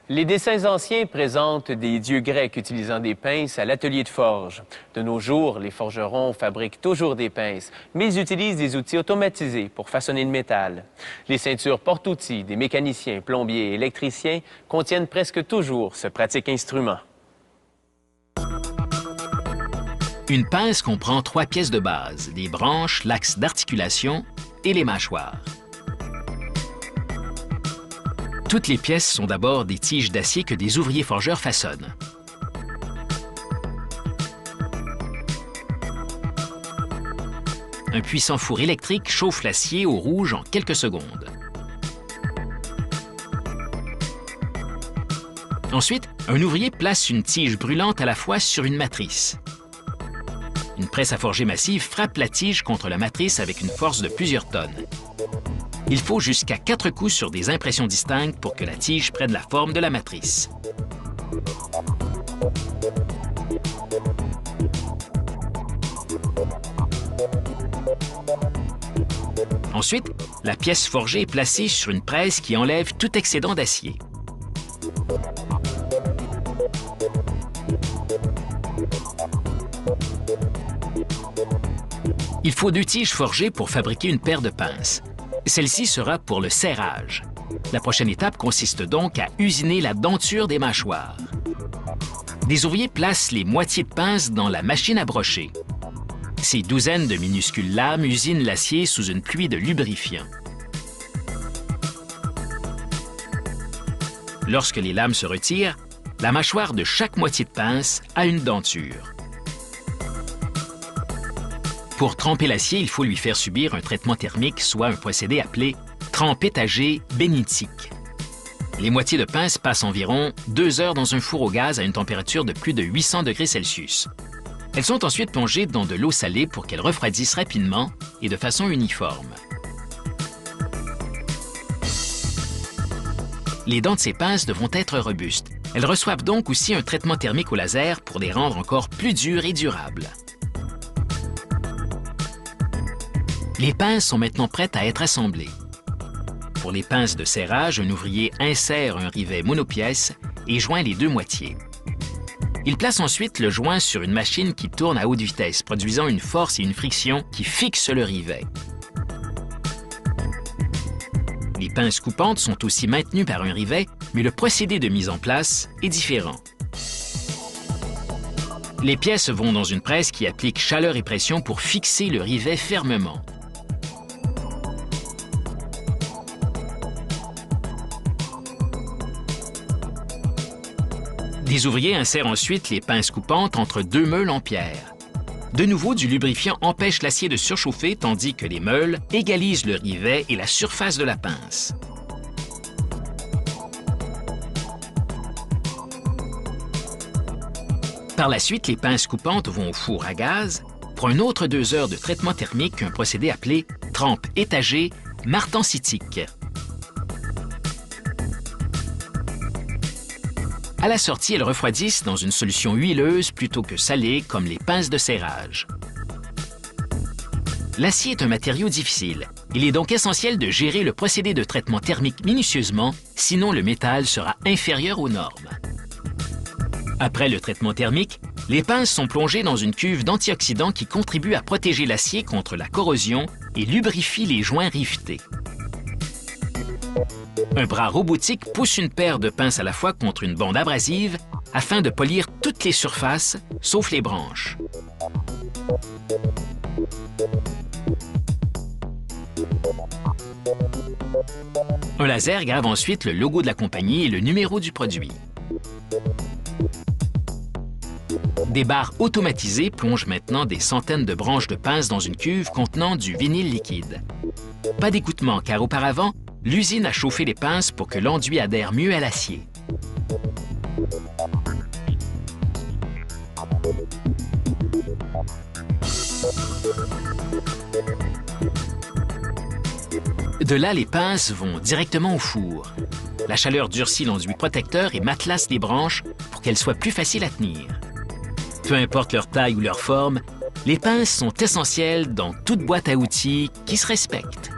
Les dessins anciens présentent des dieux grecs utilisant des pinces à l'atelier de forge. De nos jours, les forgerons fabriquent toujours des pinces, mais ils utilisent des outils automatisés pour façonner le métal. Les ceintures porte-outils des mécaniciens, plombiers et électriciens contiennent presque toujours ce pratique instrument. Une pince comprend 3 pièces de base, les branches, l'axe d'articulation et les mâchoires. Toutes les pièces sont d'abord des tiges d'acier que des ouvriers forgeurs façonnent. Un puissant four électrique chauffe l'acier au rouge en quelques secondes. Ensuite, un ouvrier place une tige brûlante à la fois sur une matrice. Une presse à forger massive frappe la tige contre la matrice avec une force de plusieurs tonnes. Il faut jusqu'à 4 coups sur des impressions distinctes pour que la tige prenne la forme de la matrice. Ensuite, la pièce forgée est placée sur une presse qui enlève tout excédent d'acier. Il faut 2 tiges forgées pour fabriquer une paire de pinces. Celle-ci sera pour le serrage. La prochaine étape consiste donc à usiner la denture des mâchoires. Des ouvriers placent les moitiés de pince dans la machine à brocher. Ces douzaines de minuscules lames usinent l'acier sous une pluie de lubrifiant. Lorsque les lames se retirent, la mâchoire de chaque moitié de pince a une denture. Pour tremper l'acier, il faut lui faire subir un traitement thermique, soit un procédé appelé trempe étagée bénitique. Les moitiés de pince passent environ 2 heures dans un four au gaz à une température de plus de 800 degrés Celsius. Elles sont ensuite plongées dans de l'eau salée pour qu'elles refroidissent rapidement et de façon uniforme. Les dents de ces pinces devront être robustes. Elles reçoivent donc aussi un traitement thermique au laser pour les rendre encore plus dures et durables. Les pinces sont maintenant prêtes à être assemblées. Pour les pinces de serrage, un ouvrier insère un rivet monopièce et joint les 2 moitiés. Il place ensuite le joint sur une machine qui tourne à haute vitesse, produisant une force et une friction qui fixent le rivet. Les pinces coupantes sont aussi maintenues par un rivet, mais le procédé de mise en place est différent. Les pièces vont dans une presse qui applique chaleur et pression pour fixer le rivet fermement. Des ouvriers insèrent ensuite les pinces coupantes entre 2 meules en pierre. De nouveau, du lubrifiant empêche l'acier de surchauffer tandis que les meules égalisent le rivet et la surface de la pince. Par la suite, les pinces coupantes vont au four à gaz pour un autre 2 heures de traitement thermique, un procédé appelé trempe étagée martensitique. À la sortie, elles refroidissent dans une solution huileuse plutôt que salée, comme les pinces de serrage. L'acier est un matériau difficile. Il est donc essentiel de gérer le procédé de traitement thermique minutieusement, sinon le métal sera inférieur aux normes. Après le traitement thermique, les pinces sont plongées dans une cuve d'antioxydants qui contribue à protéger l'acier contre la corrosion et lubrifie les joints rivetés. Un bras robotique pousse une paire de pinces à la fois contre une bande abrasive afin de polir toutes les surfaces, sauf les branches. Un laser grave ensuite le logo de la compagnie et le numéro du produit. Des barres automatisées plongent maintenant des centaines de branches de pinces dans une cuve contenant du vinyle liquide. Pas d'écoutement car auparavant, l'usine a chauffé les pinces pour que l'enduit adhère mieux à l'acier. De là, les pinces vont directement au four. La chaleur durcit l'enduit protecteur et matelasse les branches pour qu'elles soient plus faciles à tenir. Peu importe leur taille ou leur forme, les pinces sont essentielles dans toute boîte à outils qui se respecte.